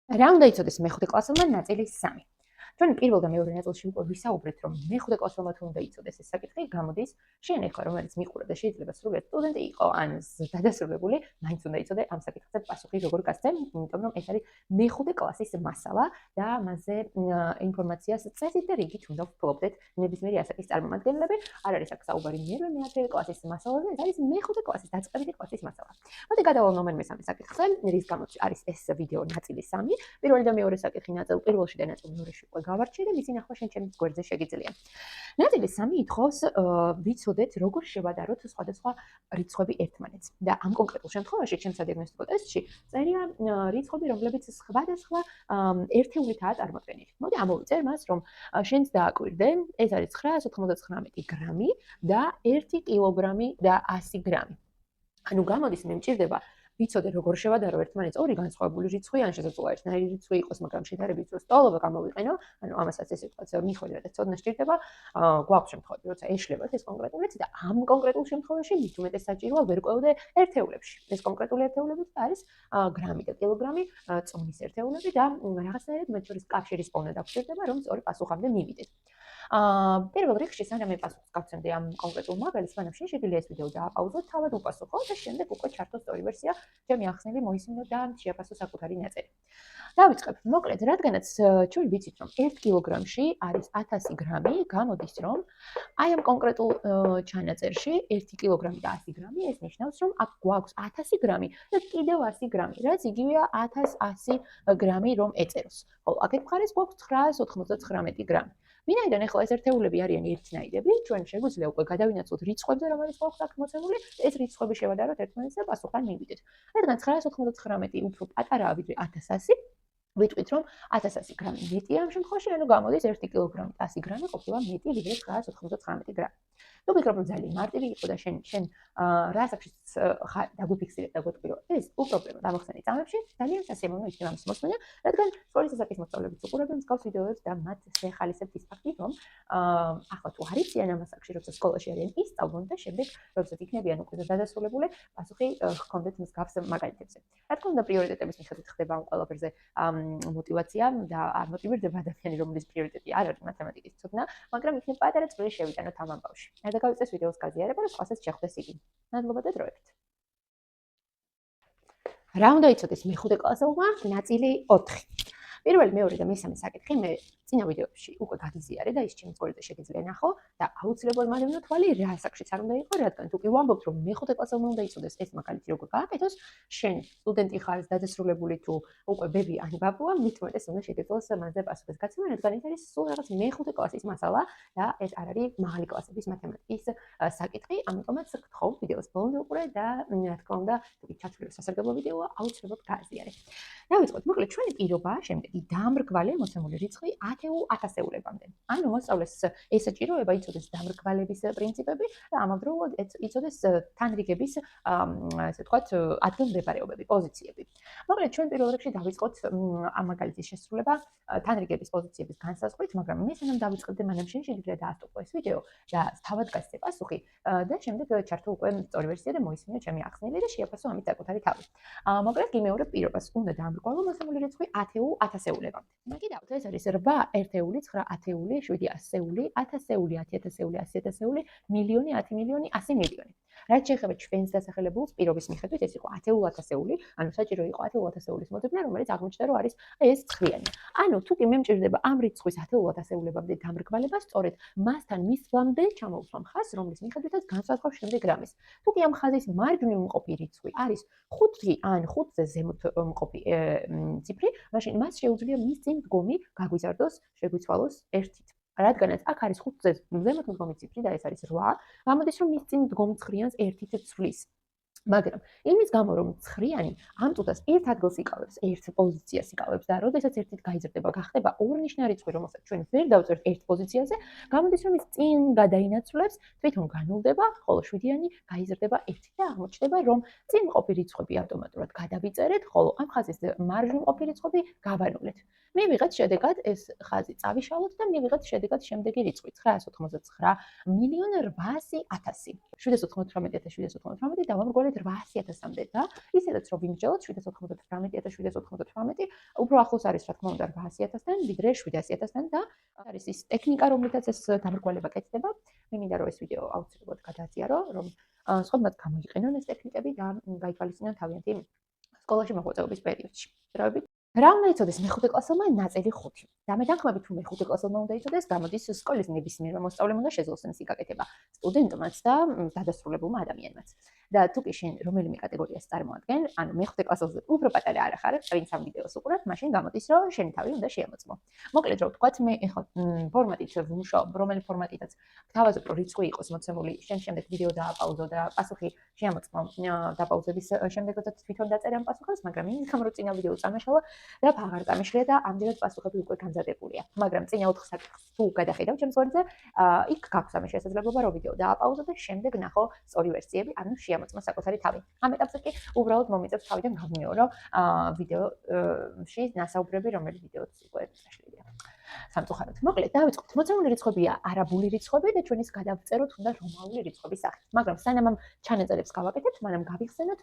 რა უნდა იცოდეს მეხუთე კლასელმა ნაწილი 3. ჩვენ პირველ და მეორე ნაწილში უკვე ვისაუბრეთ, რომ მეხუთე კლასელმა თუ უნდა იცოდეს ეს საკითხი, გამოდის შენ ახლა რომელიც მიყურებ და შეიძლება სრულად სტუდენტი იყო ან დადასრულებული, მაინც უნდა იცოდე ამ საკითხზე პასუხი როგორ გასცემ, იმიტომ რომ ეს არის მეხუთე კლასის მასალა და მასზე ინფორმაციას წესით და რიგით უნდა ვფლობდეთ ნებისმიერი ასაკის წარმომადგენლები. არ არის აქ საუბარი მერვე მეათე კლასის მასალაზე, ეს არის მეხუთე კლასის დაწყებითი კლასის მასალა. მოდი გადავალ ნომერ მესამე საკითხზე, რის გამოც არის ეს ვიდეო ნაწილი 3. პირველი და მეორე საკითხი ნაწილ პირველში და ნაწილ მეორეში უკვე გავარჩიე და მისი ნახვა შენ ჩემს გვერდზე შეგიძლია. ნაწილი 3 ითხოვს ვიცოდეთ როგორ შევადაროთ სხვადასხვა რიცხვები ერთმანეთს. და ამ კონკრეტულ შემთხვევაში ჩემს სადიაგნოსტიკო ტესტში წერია რიცხვები, რომლებიც სხვადასხვა ერთეულითაა წარმოდგენილი. მოდი ამოვიწერ მას, რომ შენს დააკვირდე, ეს არის 999 გრამი და 1 კილოგრამი და 100 გრამი. ანუ გამოდის მე მჭირდება ვიცოდე როგორ შევადარო ერთმანეთს ორი განსხვავებული რიცხვი, ან შესაძლოა ერთნაირი რიცხვი იყოს, მაგრამ შედარებით უფრო სტოლობა გამოვიყენო, ანუ ამასაც ესე ვთქვათ, მიხვედრა და ცოდნა სჭირდება, გვაქვს შემთხვევები, როცა ეშლებათ ეს კონკრეტული რიცხვი და ამ კონკრეტულ შემთხვევაში მით უმეტეს საჭიროა ვერ ყვევდე ერთეულებში. ეს კონკრეტული ერთეულები არის გრამი და კილოგრამი, წონის ერთეულები და რაღაცნაირად მათ შორის კავშირის პოვნა დაგვჭირდება, რომ სწორი პასუხამდე მივიდეთ. პირველ რიგში სანამ მე პასუხს გავცემდი ამ კონკრეტულ მაგალითს, მანამ შეგვიძლია ეს ვიდეო დააპაუზოთ, თავად უპასუხო და შემდეგ უკვე ჩართო სწორი ვერსია, ჩემი ახსნილი მოისმინო და შეაფასო საკუთარი ნაწილი. დავიწყებ. მოკლედ, რადგანაც ჩვენ ვიცით, რომ 1 კილოგრამში არის 1000 გრამი, გამოდის, რომ აი ამ კონკრეტულ ჩანაწერში 1 კილოგრამი და 100 გრამი, ეს ნიშნავს, რომ აქ გვაქვს 1000 გრამი და კიდევ 100 გრამი, რაც იგივეა 1100 გრამი, რომ ეწეროს. ხოლო აქეთ მხარეს გვაქვს 999 გრამი. ვინაიდან ახლა ეს ერთეულები არიან ერთნაირები, ჩვენ შეგვიძლია უკვე გადავინაცვლოთ რიცხვებზე, რომელიც გვაქვს აქ მოცემული, ეს რიცხვები შევადაროთ ერთმანეთს და პასუხთან მივიდეთ. რადგან 999 უფრო პატარაა ვიდრე 1100, ვიტყვით, რომ 1100 გრამი მეტია ამ შემთხვევაში, ანუ გამოდის 1 კილოგრამი და 100 გრამი ყოფილა მეტი ვიდრე 999 გრამი. თუ ვფიქრობ, რომ ძალიან მარტივი იყო და შენ რა საკითხიც დაგვიფიქსირებ და გვეტყვი, რომ ეს უპრობლემო დამახსენი წამებში, ძალიან სასიამოვნო იქნება ამის მოსმენა, რადგან სკოლის ასაკის მოსწავლეებიც უყურებენ მსგავს ვიდეოებს და მათ შეხალისებთ ის ფაქტი, რომ ახლა თუ არ იციან ამ ასაკში, როცა სკოლაში არიან, ისწავლონ და შემდეგ, როდესაც იქნებიან უკვე დადასრულებული, პასუხი ჰქონდეთ მსგავს მაგალითებზე. რა თქმა უნდა, პრიორიტეტების მიხედვით ხდება ამ ყველაფერზე мотивация და არ მოტივირდება ადამიანი, რომლის პრიორიტეტი არ არის მათემატიკის ცოდნა, მაგრამ იქნებ პატარა წვლილი შევიტანოთ ამ ამბავში. და გავიწეს ვიდეოს გაზიარება, რომ სხვასაც შეხვდეს იგი. მადლობა და დროებით. რა უნდა იცოდეს მეხუთე კლასელმა ნაწილი 4. პირველი, მეორე და მესამე საკითხი მე წინა ვიდეოებში უკვე გაგიზიარე და ის ჩემს გვერდზე შეგიძლია ნახო და აუცილებლად მალევნო თვალი რა ასაკშიც არ უნდა იყო, რადგან თუ კი ვამბობთ, რომ მეხუთე კლასელმა უნდა იცოდეს ეს მაგალითი როგორ გააკეთოს, შენ სტუდენტი ხარ, დადასრულებული თუ უკვე ბები ან ბაბუა, მით უმეტეს უნდა შეგეძლოს მასზე პასუხის გაცემა, რადგან ეს არის სულ რაღაც მეხუთე კლასის მასალა და ეს არ არის მაღალი კლასების მათემატიკის საკითხი, ამიტომაც გთხოვ ვიდეოს ბოლომდე უყურე და რა თქმა უნდა, თუ ჩათვლილი სასარგებლო ვიდეოა, აუცილებლად გააზიარე. დავიწყოთ, მოკლედ ჩვენი პირობაა შემდეგი: დამრგვალე მოცემული რიცხვი 1000-ებამდე. ანუ მოსწავლეს ესაჭიროება იცოდეს დამრგვალების პრინციპები და ამავდროულად იცოდეს თანრიგების, ასე ვთქვათ, ადგილმდებარეობები, პოზიციები. მოკლედ ჩვენ პირველ რიგში დავიწყოთ ამ მაგალითის შესრულება თანრიგების პოზიციების განსაზღვრით, მაგრამ მე სანამ დავიწყებდე, მანამ შენ შეგიძლია დაასტოპო ეს ვიდეო და თავად გასცე პასუხი და შემდეგ ჩართო უკვე სწორი ვერსია და მოისმინო ჩემი ახსნილი და შეაფასო ამით საკუთარი თავი. მოკლედ გიმეორებ პირობას, უნდა დამრგვალო მოსამული რიცხვი 1000-ებამდე. მაგიდაოთ, ეს არის 8 ერთეული, 9 ათეული, 7 ასეული, 1000-ეული, 10000-ეული, 100.000-ეული, მილიონი, 10 მილიონი, 100 მილიონი. რაც შეეხება ჩვენს დასახელებულს პირობის მიხედვით, ეს იყო 1000-1000-ეული, ანუ საჭირო იყო 1000-1000-ეულის მოძებნა, რომელიც აღმოჩნდა, რომ არის ეს ცხრიანი. ანუ თუ კი მე მჭირდება ამ რიცხვის 1000-1000-ებამდე დამრგვალება, სწორედ მასთან მისვლამდე ჩამოვსვა ხაზს, რომლის მიხედვითაც განსაზღვრავს შემდეგ რამის. თუ კი ამ ხაზის მარჯვნივ მყოფი რიცხვი არის 5 ან 5-ზე ზემოთ მყოფი ციფრი, მაშინ მას შეუძლია მის წინ დგომი გაგვიზარდოს, შეგვიცვალოს 1-ით. რადგანაც აქ არის 5-ზე ზემოთ მდგომი ციფრი და ეს არის 8, გამოდის, რომ მის წინ დგომ ცხრიანს 1-ით ცვლის. მაგრამ იმის გამო, რომ ცხრიანი ამ წუთას ერთ ადგილს იკავებს, ერთ პოზიციას იკავებს და როდესაც ერთით გაიზრდება, გახდება ორნიშნა რიცხვი, რომელსაც ჩვენ ვერ დავწერთ ერთ პოზიციაზე, გამოდის, რომ ის წინ გადაინაცვლებს, თვითონ განულდება, ხოლო 7-იანი გაიზრდება 1-ით და აღმოჩნდება, რომ წინ მყოფი რიცხვები ავტომატურად გადავიწერეთ, ხოლო ამ ხაზის მარჯვნივ მყოფი რიცხვები გავანულეთ. მივიღეთ შედეგად ეს ხაზი წავიშალოთ და მივიღეთ შედეგად შემდეგი რიცხვი 999,800,000. 798,798 დავამრგვალეთ დავით 800.000-მდე და ისედაც რომ ვიმსჯელოთ 798.798 უფრო ახლოს არის რა თქმა უნდა 800.000-დან ვიდრე 700.000-დან და არის ის ტექნიკა რომლითაც ეს დამრგვალება კეთდება. მე მინდა რომ ეს ვიდეო აუცილებლად გადააზიარო, რომ სხვებმაც გამოიყენონ ეს ტექნიკები და გაითვალისწინონ თავიანთი სკოლაში მოღვაწეობის პერიოდში. რა უნდა იცოდეს მეხუთე კლასელმა ნაწილი 5. და მე დაგხვდები თუ მეხუთე კლასელმა უნდა იცოდეს, გამოდის სკოლის ნებისმიერმა მოსწავლემ უნდა შეძლოს ეს გაკეთება სტუდენტმაც და დადასრულებულმა ადამიანმაც. და თუ კი შენ რომელიმე კატეგორიას წარმოადგენ, ანუ მეხუთე კლასელზე უფრო პატარა არ ხარ, ვინც ამ ვიდეოს უყურებ, მაშინ გამოდის რომ შენი თავი უნდა შეამოწმო. მოკლედ რომ ვთქვათ, მე ეხლა ფორმატით ვმუშაობ, რომელი ფორმატითაც თავაზობ რომ რიცხვი იყოს მოცემული, შემდეგ ვიდეო დააპაუზო და პასუხი შეამოწმო დაპაუზების შემდეგაც თვითონ დაწერე ამ პასუხებს, მაგრამ იმის გამო რომ წინა ვიდეო წამეშალა და აღარ წამიშლია და ამდენად პასუხები უკვე განზადებულია. მაგრამ წინა 4 საკითხს თუ გადახედავ ჩემს გვერდზე, იქ გაქვს ამის შესაძლებლობა რომ ვიდეო დააპაუზო და შემდეგ ნახო სწორი ვერსიები, ანუ შეამოწმო საკუთარი თავი. ამ ეტაპზე კი უბრალოდ მომიწევს თავიდან გავიმეორო ვიდეოში ნასაუბრები, რომელი ვიდეოც უკვე წაშლილია. სამწუხაროდ. მოკლედ დავიწყოთ. მოცემული რიცხვებია არაბული რიცხვები და ჩვენ ის გადავწეროთ უნდა რომაული რიცხვების სახით. მაგრამ სანამ ამ ჩანაწერებს გავაკეთებთ, მანამ გავიხსენოთ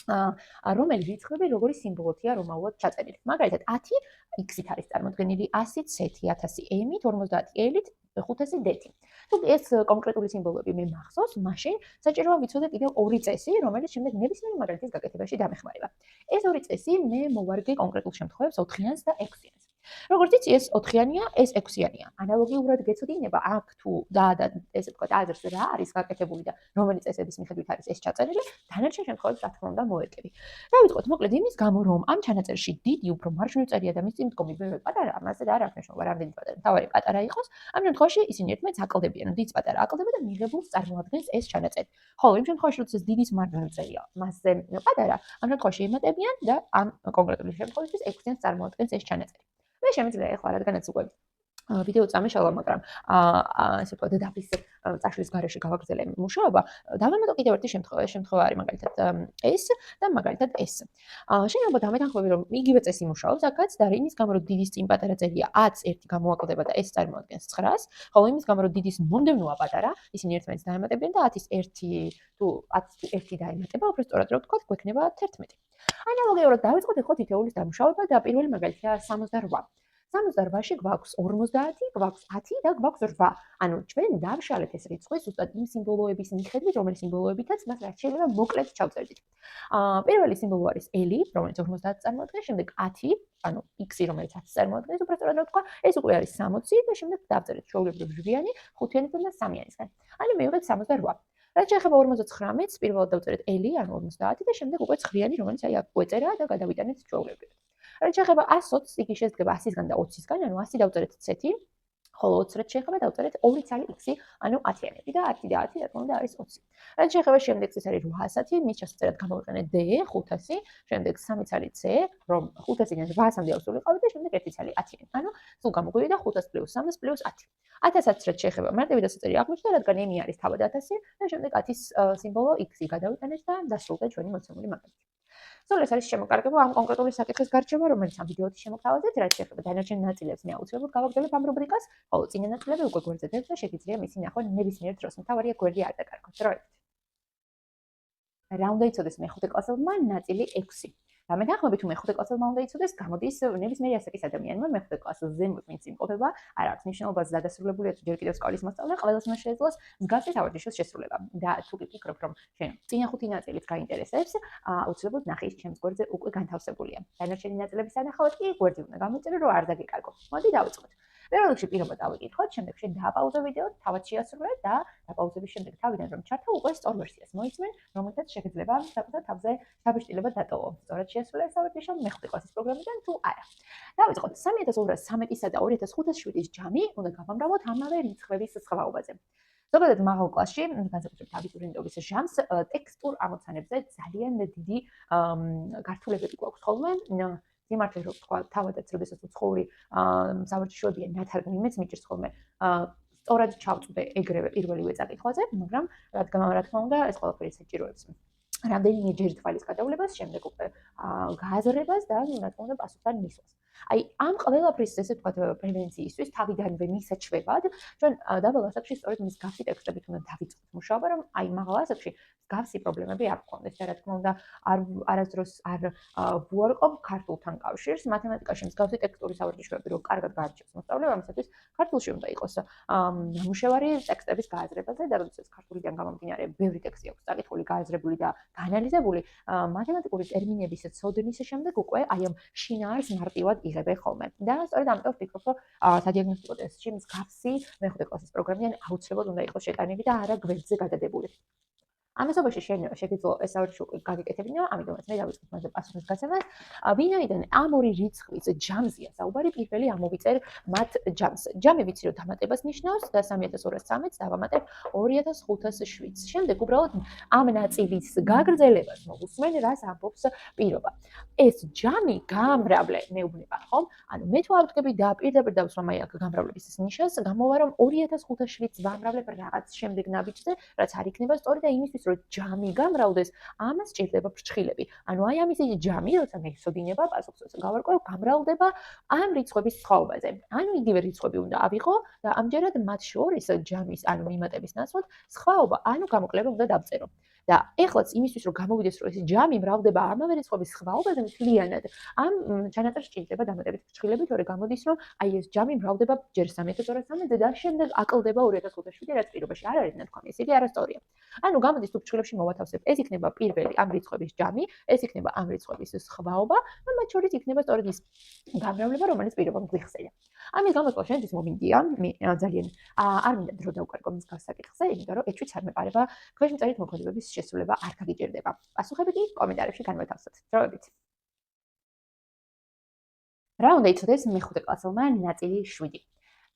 რომელი რიცხვები როგორი სიმბოლოთია რომაულად ჩაწერილი. მაგალითად 10 x-ით არის წარმოდგენილი 100 z-ით 1000 m-ით 50 l-ით 500 d-ით. თუ ეს კონკრეტული სიმბოლოები მე მახსოვს, მაშინ საჭიროა ვიცოდე კიდევ ორი წესი, რომელიც შემდეგ ნებისმიერი მაგალითის გაკეთებაში დამეხმარება. ეს ორი წესი მე მოვარგე კონკრეტულ შემთხვევებს 4-იანს და 6-იანს. როგორც იცი, ეს 4-იანია, ეს 6-იანია. ანალოგიურად გეცოდინება აქ თუ და ესე ვთქვათ, აზრს რა არის გაკეთებული და რომელი წესების მიხედვით არის ეს ჩაწერილი, დანარჩენ შემთხვევებს რა თქმა უნდა მოვერგები. დავიწყოთ მოკლედ იმის გამო, რომ ამ ჩანაწერში დიდი უფრო მარჯვნივ წერია და მის წინ მდგომი ბევრი პატარა, ამაზე და არ აქვს მნიშვნელობა, რამდენი პატარა, თავარი პატარა იყოს. ამ შემთხვევაში ისინი ერთმანეთს აკლდებიან, დიდს პატარა აკლდება და მიღებულს წარმოადგენს ეს ჩანაწერი. ხოლო იმ შემთხვევაში, როცა დიდის მარჯვნივ წერია, მასზე პატარა, ამ შემთხვევაში ემატებიან და ამ კონკრეტული შემთხვევისთვის 6-იანს წარმოადგენს ეს ჩანაწერი. მე შემიძლია ეხლა რადგანაც უკვე ვიდეო წამეშალა, მაგრამ ესე ვთქვათ, დაფის წაშლის გარეშე გავაგრძელე მუშაობა, დავამატო კიდევ ერთი შემთხვევა არის მაგალითად ეს და მაგალითად ეს. შეიძლება დამეთანხმები, რომ იგივე წესი მუშაობს აქაც და იმის გამო, რომ დიდის წინ პატარა წერია 10 1 გამოაკლდება და ეს წარმოადგენს 9-ს, ხოლო იმის გამო, რომ დიდის მომდევნოა პატარა, ისინი ერთმანეთს დაემატებიან და 10-ის 1 თუ 1 დაემატება, უფრო სწორად რო ვთქვათ, გვექნება 11. ანალოგიურად დავიწყოთ ეხლა თითოეულის დამუშავება და პირველი მაგალითია 68. 68-ში გვაქვს 50, გვაქვს 10 და გვაქვს 8. ანუ ჩვენ დავშალეთ ეს რიცხვი ზუსტად იმ სიმბოლოების მიხედვით, რომელი სიმბოლოებითაც მას რაც შეიძლება მოკლედ ჩავწერდით. პირველი სიმბოლო არის l, რომელიც 50 წარმოადგენს, შემდეგ 10, ანუ x, რომელიც 10 წარმოადგენს, უფრო სწორად ვთქვა, ეს უკვე არის 60 და შემდეგ დავწერეთ ჩვეულებრივ ჟვიანი, 5-იანისგან და 3-იანისგან. ანუ მივიღეთ 68. რაც შეეხება 59-ს, პირველად დავწერეთ l, ანუ 50 და შემდეგ უკვე 9-იანი, რომელიც აი აქ გვეწერა და გადავიტანეთ ჩვეულებრივ. რაც შეეხება 100-ს, იგი შედგება 100-ისგან და 20-ისგან, ანუ 100 დავწერეთ z-ი, ხოლო 20 რაც შეეხება დავწერეთ 2 ცალი x-ი, ანუ 10-იანები და 10 და 10 რა თქმა უნდა არის 20. რაც შეეხება შემდეგს ეს არის 800, მის შესაძლებლად გამოვიყენეთ d 500, შემდეგ 3 ცალი c, რომ 500-დან 800-მდე ავსულიყავი და შემდეგ 1 ცალი 10-იანი. ანუ სულ გამოგვივიდა 500 + 300 + 10. 1000-ს რაც შეეხება მარტივი დასაწერი აღმოჩნდა, რადგან m არის თავად 1000 და შემდეგ 10-ის სიმბოლო x-ი გადავიტანეთ და დასრულდა ჩვენი მოცემული მაგალითი. სულ ეს არის შემოკარგება ამ კონკრეტული საკითხის გარჩევა, რომელიც ამ ვიდეოთი შემოგთავაზეთ, რაც შეეხება დანარჩენ ნაწილებს მე აუცილებლად გავაგრძელებ ამ რუბრიკას, ხოლო წინა ნაწილები უკვე გვერდზე დებთ და შეგიძლია მისი ნახვა ნებისმიერ დროს. მთავარია გვერდი არ დაკარგოთ. დროებით. რა უნდა იცოდეს მეხუთე კლასელმა ნაწილი 6. და მე დახმები თუ მეხუთე კლასელმა უნდა იცოდეს, გამოდის ნებისმიერი ასაკის ადამიანმა მეხუთე კლასზე ვინც იმყოფება, არ აქვს მნიშვნელობას დადასრულებულია თუ ჯერ კიდევ სკოლის მოსწავლე, ყველას მას შეეძლოს მსგავსი სავარჯიშოს შესრულება. და თუ კი ფიქრობ, რომ შენ წინა 5 ნაწილიც გაინტერესებს, აუცილებლად ნახე ის ჩემს გვერდზე უკვე განთავსებულია. დანარჩენი ნაწილების სანახავად კი გვერდი უნდა გამიწერო, რომ არ დაგეკარგო. მოდი დავიწყოთ. პირველ რიგში პირობა დავიკითხოთ, შემდეგ შენ დააპაუზო ვიდეო, თავად შეასრულე და დაპაუზების შემდეგ თავიდან რომ ჩართო, უკვე სწორ ვერსიას მოისმენ, რომელთაც შეგიძლია საკუთარ თავზე დაბეჭდილება დატოვო. სწორად შეასრულე სავარჯიშო მეხუთე კლასის პროგრამიდან თუ არა. დავიწყოთ 3213-ისა და 2507-ის ჯამი უნდა გავამრავოთ ამავე რიცხვების სხვაობაზე. ზოგადად მაღალ კლასში, განსაკუთრებით აბიტურიენტობის ჟამს, ტექსტურ ამოცანებზე ძალიან დიდი გართულებები გვაქვს ხოლმე. იმართლა რომ თქვა თავადაც როდესაც უცხოური სავარჯიშოებია ნათარგმნი მეც მიჭირს ხოლმე სწორად ჩავწვდე ეგრევე პირველივე წაკითხვაზე, მაგრამ რა თქმა უნდა ეს ყველაფერი საჭიროებს რამდენიმე ჯერ თვალის გადავლებას, შემდეგ უკვე გააზრებას და რა თქმა უნდა პასუხთან მისვლას. აი ამ ყველაფრის ესე ვთქვათ პრევენციისთვის თავიდანვე მისაჩვევად ჩვენ დაბალ ასაკში სწორედ მის გავსი ტექსტებით უნდა დავიწყოთ მუშაობა, რომ აი მაღალ ასაკში გავსი პრობლემები არ გქონდეს და რა თქმა უნდა არასდროს არ ვუარყოფ ქართულთან კავშირს, მათემატიკაში მსგავსი ტექსტური სავარჯიშოები რო კარგად გაარჩევს მოსწავლე, ამისათვის ქართულში უნდა იყოს ნამუშევარი ტექსტების გააზრებაზე და როდესაც ქართულიდან გამომდინარე ბევრი ტექსტი აქვს წაკითხული, გააზრებული და გაანალიზებული, მათემატიკური ტერმინების ცოდნის შემდეგ უკვე აი ამ შინაარს მარტივად იღებენ ხოლმე. და სწორედ ამიტომ ვფიქრობ, რომ სადიაგნოსტიკო ტესტში მსგავსი მეხუთე კლასის პროგრამიდან აუცილებლად უნდა იყოს შეტანილი და არა გვერდზე გადადებული. ამასობაში შეგიძლია ეს სავარჯიშო გაგიკეთებინა, ამიტომაც მე დავიწყებ მასზე პასუხის გაცემას. ვინაიდან ამ ორი რიცხვის ჯამზია საუბარი, პირველი ამოვიწერ მათ ჯამს. ჯამი ვიცი რომ დამატებას ნიშნავს და 3213 დავამატებ 2507. შემდეგ უბრალოდ ამ ნაწილის გაგრძელებას მოგусმენ, რას ამბობს პირობა. ეს ჯამი გამრავლე მეუბნება ხომ? ანუ მე თუ არ ვდგები და პირდაპირ დავსვამ აი აქ გამრავლების ეს ნიშანს, გამოვა რომ 2507 ვამრავლებ რაღაც შემდეგ ნაბიჯზე, რაც არ იქნება სწორი და იმისთვის რომ ჯამი გამრავლდეს, ამას სჭირდება ფრჩხილები. ანუ აი ამის ჯამი, როცა მესოდინება, პასუხს გავარკვევ, გამრავლდება ამ რიცხვების სხვაობაზე. ანუ იგივე რიცხვები უნდა ავიღო და ამჯერად მათ შორის ჯამის, ანუ მიმატების ნაცვლად, სხვაობა, ანუ გამოკლება უნდა დავწერო. და ეხლაც იმისთვის რომ გამოვიდეს რომ ეს ჯამი მრავლდება ამავე რიცხვების სხვაობაზე მთლიანად, ამ ჩანაწერს სჭირდება დამატებით ფრჩხილები, თორე გამოდის რომ აი ეს ჯამი მრავლდება ჯერ 3213-ზე და შემდეგ აკლდება 2507, რაც პირობაში არ არის ნათქვამი, ეს იგი არასწორია. ანუ გამოდის თუ ფრჩხილებში მოვათავსებ, ეს იქნება პირველი ამ რიცხვების ჯამი, ეს იქნება ამ რიცხვების სხვაობა და მათ შორის იქნება სწორედ ის გამრავლება, რომელიც პირობამ გვიხსენია. ამის გამოსვლა შენთვის მომინდია, მე ძალიან არ მინდა დრო დავკარგო მის გასაკითხზე, იმიტომ რომ ეჭვიც არ მეყარება, ქვეშ მწერით მოქმედებების შესრულება არ გაგიჭირდება. პასუხები კი კომენტარებში განვათავსოთ. დროებით. რა უნდა იცოდეს მეხუთე კლასელმა ნაწილი 7?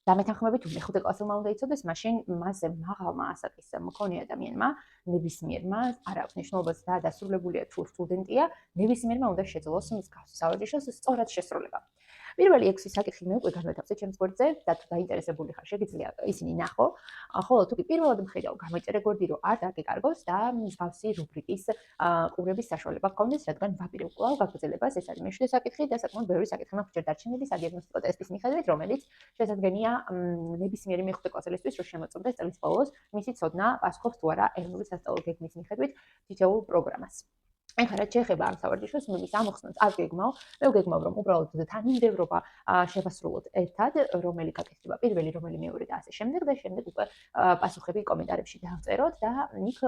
დამეთანხმებით თუ მეხუთე კლასელმა უნდა იცოდეს, მაშინ მასზე მაღალმა ასაკის მქონე ადამიანმა, ნებისმიერმა, არ აქვს მნიშვნელობას და დასრულებულია თუ სტუდენტია, ნებისმიერმა უნდა შეძლოს მსგავსი სავარჯიშოს სწორად შესრულება. პირველი 6 საკითხი მე უკვე განვათავსე ჩემს გვერდზე და თუ დაინტერესებული ხარ, შეგიძლია ისინი ნახო. ხოლო თუ კი პირველად მხედავ, გამოიწერე გვერდი, რომ არ დაგეკარგოს და მსგავსი რუბრიკის ყურების საშუალება გქონდეს, რადგან ვაპირებ კვლავ გაგრძელებას, ეს არის მე-7 საკითხი და საკმაოდ ბევრი საკითხი მაქვს ჯერ დარჩენილი სადიაგნოსტიკო ტესტის მიხედვით, რომელიც შესაძლებელია ნებისმიერი მეხუთე კლასელის რომ შემოწმდეს წლის ბოლოს მისი ცოდნა პასუხობს თუ არა ეროვნული სასწავლო გეგმის მიხედვით თითოეულ პროგრამას. ეხლა რაც შეეხება ამ სავარჯიშოს, მე მის ამოხსნას არ გეგმავ, მე ვგეგმავ რომ უბრალოდ თანმიმდევრობა შევასრულოთ ერთად, რომელი გაკეთდება პირველი, რომელი მეორე და ასე შემდეგ და შემდეგ უკვე პასუხები კომენტარებში დავწეროთ და იქ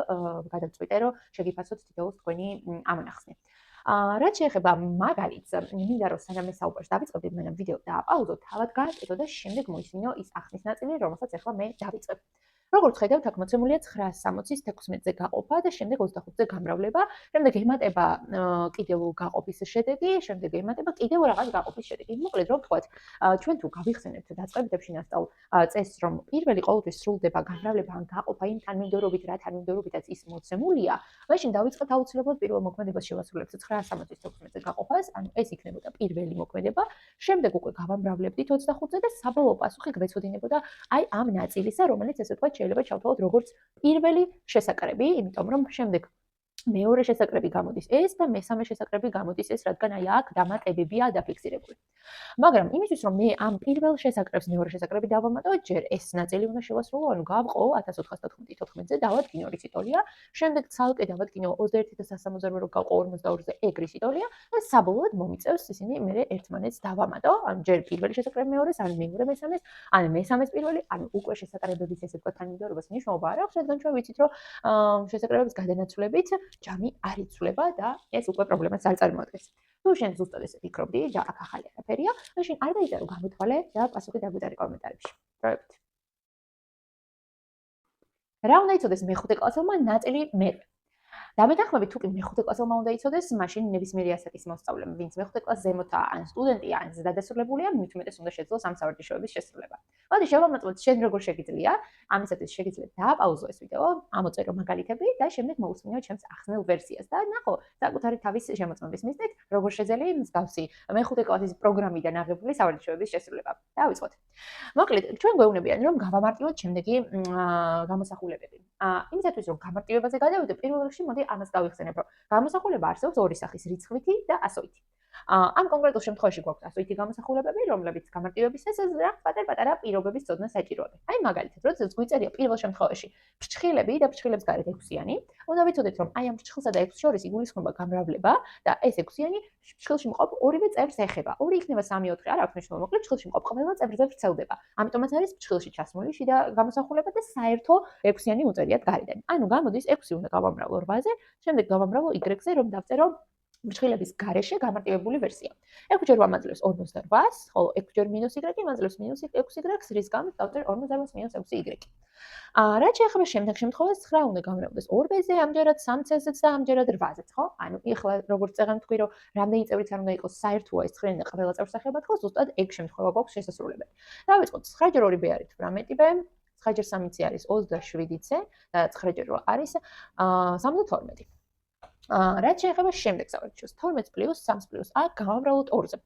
გადავწყვიტე რომ შეგიფაცოთ თითოეულს თქვენი ამონახსნი. რაც შეეხება მაგალითს, მინდა რომ სანამ ეს საუბარს დავიწყებდით, მე ვიდეო დააპაუზო, თავად გააკეთო და შემდეგ მოისმინო ის ახსნის ნაწილი, რომელსაც ახლა მე დავიწყებ. როგორც ხედავთ, აქ მოცემულია 960-ის 16-ზე გაყოფა და შემდეგ 25-ზე გამრავლება, შემდეგ ემატება კიდევ გაყოფის შედეგი, შემდეგ ემატება კიდევ რაღაც გაყოფის შედეგი. მოკლედ, რომ ვთქვათ, ჩვენ თუ გავიხსენებთ დაწყებითებში ნასწავლ წესს, რომ პირველი ყოველთვის სრულდება გამრავლება ან გაყოფა იმ თანმიმდევრობით, რა თანმიმდევრობითაც ის მოცემულია, მაშინ დავიწყებთ აუცილებლად პირველ მოქმედებას შევასრულებთ 960-ის 16-ზე გაყოფას, ანუ ეს იქნებოდა პირველი მოქმედება, შემდეგ უკვე გავამრავლებდით 25-ზე და საბოლოო პასუხი გვეცოდინებოდა აი ამ ნაწილისა, რომელიც ესე ვთქვათ შეიძლება ჩავთვალოთ როგორც პირველი შესაკრები, იმიტომ რომ შემდეგ მეორე შესაკრები გამოდის ეს და მესამე შესაკრები გამოდის ეს, რადგან აი აქ დამატებებია დაფიქსირებული. მაგრამ იმისთვის რომ მე ამ პირველ შესაკრებს მეორე შესაკრები დავამატო, ჯერ ეს ნაწილი უნდა შევასრულო, ანუ გავყო 1414-ზე დავადგინო რისი ტოლია, შემდეგ ცალკე დავადგინო 21 და 160-ზე რო გავყო 42-ზე ეგ რისი ტოლია და საბოლოოდ მომიწევს ისინი მე ერთმანეთს დავამატო, ანუ ჯერ პირველი შესაკრები მეორეს, ან მეორე მესამეს, ან მესამეს პირველი, ანუ უკვე შესაკრებების ესე ვთქვათ თანმიმდევრობას მნიშვნელობა არ აქვს, რადგან ჩვენ ვიცით რომ შესაკრებების გადანაცვლებით ჯამი არ იცვლება და ეს უკვე პრობლემას არ წარმოადგენს. თუ შენ ზუსტად ესე ფიქრობდი და აქ ახალი არაფერია, მაშინ არ დაიწერო გამოთვალე და პასუხი დაგვიტარე კომენტარებში. დროებით. რა უნდა იცოდეს მეხუთე კლასელმა ნაწილი მერვე? დამეთანხმებით თუ კი მეხუთე კლასელმა უნდა იცოდეს, მაშინ ნებისმიერი ასაკის მოსწავლემ, ვინც მეხუთე კლასს ზემოთა ან სტუდენტია, ან დადასრულებულია, მით უმეტეს უნდა შეძლოს ამ სავარჯიშოების შესრულება. მოდი შევამოწმოთ შენ როგორ შეგიძლია, ამისათვის შეგიძლია დააპაუზო ეს ვიდეო, ამოწერო მაგალითები და შემდეგ მოусმინო ჩემს ახსნილ ვერსიას და ნახო საკუთარი თავის შემოწმების მიზნით, როგორ შეძელი მსგავსი მეხუთე კლასის პროგრამიდან აღებული სავარჯიშოების შესრულება. დავიწყოთ. მოკლედ, ჩვენ გვეუბნებიან, რომ გავამარტივოთ შემდეგი გამოსახულებები. იმისათვის რომ გამარტივებაზე გადავიდე, პირველ რიგში მოდი ამას გავიხსენებ, რომ გამოსახულება არსებობს ორი სახის რიცხვითი და ასოითი. ამ კონკრეტულ შემთხვევაში გვაქვს ასეთი გამოსახულებები, რომლებიც გამარტივებისას რა პატარ-პატარა პირობების ცოდნა საჭიროებენ. აი მაგალითად, როდესაც გვიწერია პირველ შემთხვევაში ფრჩხილები და ფრჩხილებს გარეთ 6-იანი, უნდა ვიცოდეთ, რომ აი ამ ფრჩხილსა და 6 შორის იგულისხმება გამრავლება და ეს 6-იანი ფრჩხილში მყოფ ორივე წევრს ეხება. 2 იქნება 3-4, არა აქვს მნიშვნელობა, მოკლედ ფრჩხილში მყოფ ყველა წევრზე ვრცელდება. ამიტომაც არის ფრჩხილში ჩასმული შიდა გამოსახულება და საერთო 6-იანი უწერიათ გარედან. ანუ გამოდის 6 უნდა გავამრავლო 8-ზე, შემდეგ გავამრავლო y-ზე, რომ დავწერო ფრჩხილების გარეშე გამარტივებული ვერსია. 6 ჯერ ვამაძლევს 48-ს, ხოლო 6 ჯერ -y ვამაძლევს -6y-ს, რის გამოც დავწერ 48-6y. რაც შეეხება შემდეგ შემთხვევას, 9 უნდა გამრავლდეს 2-ზე, ამჯერად 3-ზეც და ამჯერად 8-ზეც, ხო? ანუ ეხლა როგორც წეგან თქვი, რომ რამდენი წევრიც არ უნდა იყოს საერთოა ეს 9 და ყველა წევრს ახერხებათ, ხო? ზუსტად ეგ შემთხვევა გვაქვს შესასრულებელი. დავიწყოთ 9 ჯერ 2b არის 18b, 9 ჯერ 3c არის 27c და 9 ჯერ 8 არის 72. რაც შეეხება შემდეგ სავარჯიშოს 12 პლუს 3 პლუს a გავამრავლოთ 2-ზე.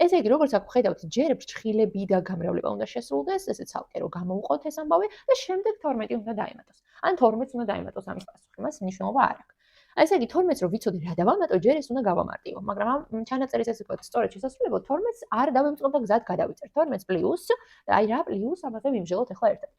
ესე იგი, როგორც აქ ხედავთ, ჯერ ფრჩხილები და გამრავლება უნდა შესრულდეს, ესე ცალკე რომ გამოვუყოთ ეს ამბავი და შემდეგ 12 უნდა დაემატოს. ან 12-ს უნდა დაემატოს ამის პასუხი, მას მნიშვნელობა არ აქვს. ესე იგი 12-ს რომ ვიცოდე რა დავამატო, ჯერ ეს უნდა გავამარტივო, მაგრამ ამ ჩანაწერის ესე ვთქვათ, სწორედ შესასრულებლად 12-ს არ დავემწყოთ და გზად გადავიწერ. 12 პლუს და აი რა პლუს ამაზე ვიმჟელოთ ახლა ერთად.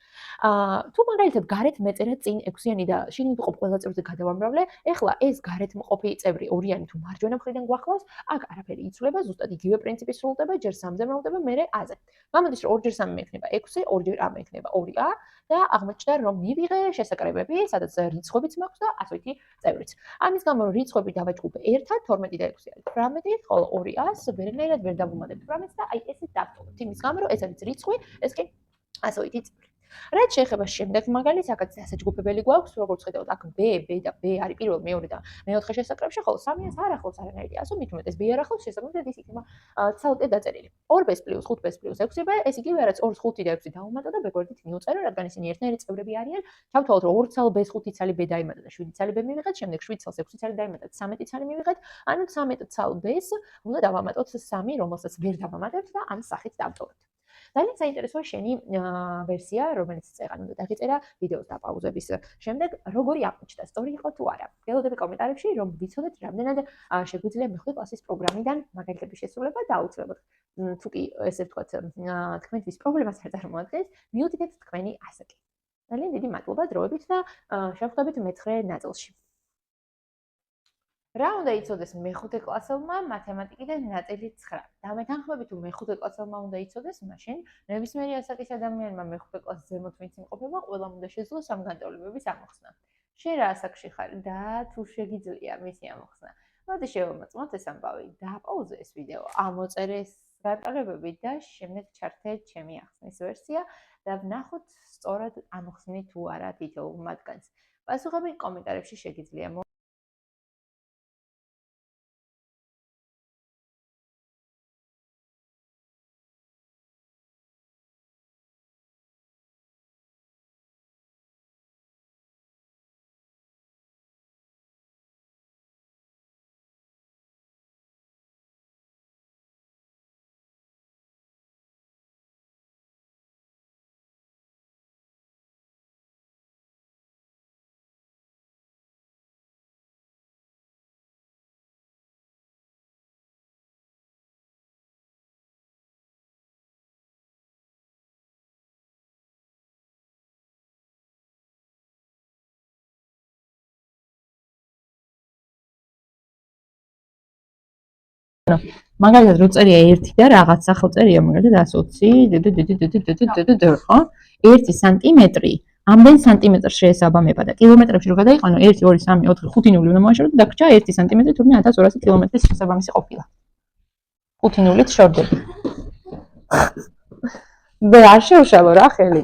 თუ მაგალითად გარეთ მეწერა წინ 6-იანი და შიგნით მყოფ ყველა წევრზე გადავამრავლე, ეხლა ეს გარეთ მყოფი წევრი 2-იანი თუ მარჯვენა მხრიდან გვახლავს, აქ არაფერი იცვლება, ზუსტად იგივე პრინციპი სრულდება, ჯერ 3-ზე მრავლდება, მერე a-ზე. გამოდის რომ 2 ჯერ 3 მექნება 6, 2 ჯერ a მექნება 2a და აღმოჩნდა რომ მივიღე შესაკრებები, სადაც რიცხვებიც მაქვს და ასეთი წევრიც. ამის გამო რომ რიცხვები დავაჯგუფე ერთად, 12 და 6 არის 18, ხოლო 2a-ს ვერანაირად ვერ დავუმატებ 18-ს და აი ესე დავტოვოთ. იმის გამო რომ ეს არის რიცხვი, ეს კი ასოითი წევრი. რაც შეეხება შემდეგ მაგალითს, აქაც დასაჯგუფებელი გვაქვს, როგორც ხედავთ, აქ b და b არის პირველ, მეორე და მეოთხე შესაკრებში, ხოლო 3-ას არ ახლავს არანაირი ასო, მით უმეტეს b არ ახლავს, შესაბამისად ის იქნება ცალკე დაწერილი. 2b პლუს 5b პლუს 6b, ეს იგივე რაც 2-ს 5 და 6 დავუმატო და ბეგვერდით მივწერო, რადგან ისინი ერთნაირი წევრები არიან. ჩავთვალოთ, რომ 2 ცალ b-ს 5 ცალი b დაიმატა და 7 ცალი b მივიღეთ, შემდეგ 7 ცალს 6 ცალი დაიმატა და 13 ცალი მივიღეთ, ანუ 13 ცალ b-ს უნდა დავამატოთ 3, რომელსაც ვერ დავამატებთ და ამ სახით დავტოვოთ. ძალიან საინტერესოა შენი ვერსია, რომელიც წეგან უნდა დაგეწერა ვიდეოს დაპაუზების შემდეგ, როგორი აღმოჩნდა, სწორი იყო თუ არა. გელოდები კომენტარებში, რომ ვიცოდეთ, რამდენად შეგვიძლია მეხუთე კლასის პროგრამიდან მაგალითების შესრულება და აუცილებლად თუ კი ესე ვთქვათ, თქვენთვის პრობლემას არ წარმოადგენს, მიუთითეთ თქვენი ასაკი. ძალიან დიდი მადლობა დროებით და შევხვდებით მე-9 ნაწილში. რა უნდა იცოდეს მეხუთე კლასელმა მათემატიკიდან ნაწილი 9. დამეთანხმები თუ მეხუთე კლასელმა უნდა იცოდეს, მაშინ ნებისმიერი ასაკის ადამიანმა მეხუთე კლასს ზემოთ ვინც იმყოფება, ყველამ უნდა შეძლოს ამ განტოლებების ამოხსნა. შენ რა ასაკში ხარ და თუ შეგიძლია მისი ამოხსნა? მოდი შევამოწმოთ ეს ამბავი. დააპაუზე ეს ვიდეო, ამოწერე ეს განტოლებები და შემდეგ ჩართე ჩემი ახსნის ვერსია და ვნახოთ სწორად ამოხსნით თუ არა თითოეულ მათგანს. პასუხები კომენტარებში შეგიძლია მაგალითად რო წერია 1 და რაღაც სახელ წერია მაგალითად 120 ხო? 1 სანტიმეტრი ამდენ სანტიმეტრს შეესაბამება და კილომეტრებში რო გადაიყვანო 1 2 3 4 5 ნული უნდა მოაშოროთ და დაგვრჩა 1 სანტიმეტრი თურმე 1200 კილომეტრის შესაბამისი ყოფილა. 5 ნულით შორდები. და არ შეუშალო რა ხელი.